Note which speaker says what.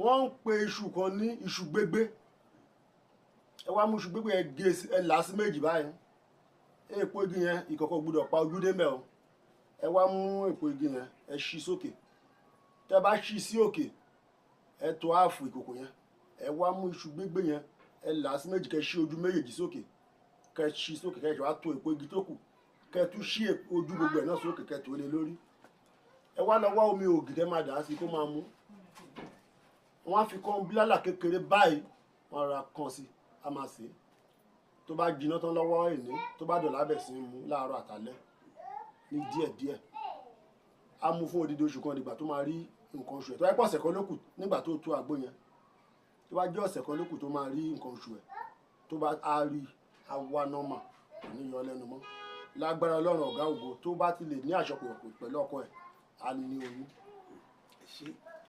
Speaker 1: wọ́n ń pe iṣu kan ní iṣu gbégbé ẹ wá mú iṣu gbégbé ẹ gé ẹ là á sí méjì báyìí èèpo igi yẹn ìkọ̀kọ̀ gbúdọ̀ pa ojú dé mẹ́ o ẹ wá mú èèpo igi yẹn ẹ ṣí sókè tẹ bá ṣí sí òkè ẹ tó ààfù ìkòkò yẹn ẹ wá mú iṣu gbégbé yẹn ẹ là á sí méjì kẹ ṣí ojú méjèèjì sókè kẹ ṣí sókè kẹ wá tó èèpo igi tó kù kẹ tún ṣí ojú gbogbo ẹ náà sókè kẹ tó lé lórí ẹ wá lọ wá omi ògì tẹ máa dà á sí kó máa mú wọn á fi kàn bílálà kékeré báyìí wọn ra kàn sí a máa sè é tó bá jiná tán lọ́wọ́ ìní tó bá dọ̀là bẹ̀ sí mú láàárọ̀ àtàlẹ́ ní díẹ̀díẹ̀ á mú fún odidi oṣù kan dìgbà tó máa rí nǹkan oṣù ẹ̀ tó bá pọ̀ ọ̀sẹ̀ kan lókù nígbà tó tó àgbo yẹn tó bá jẹ́ ọ̀sẹ̀ kan lókù tó máa rí nǹkan oṣù ẹ̀ tó bá á rí awa nọ́mà kò ní yọ lẹ́nu mọ́ lágbára ọlọ́run ọ̀gá ògo tó bá ti lè ní àṣọpọ̀ pẹ̀lú ọkọ ẹ̀ á ní oyún.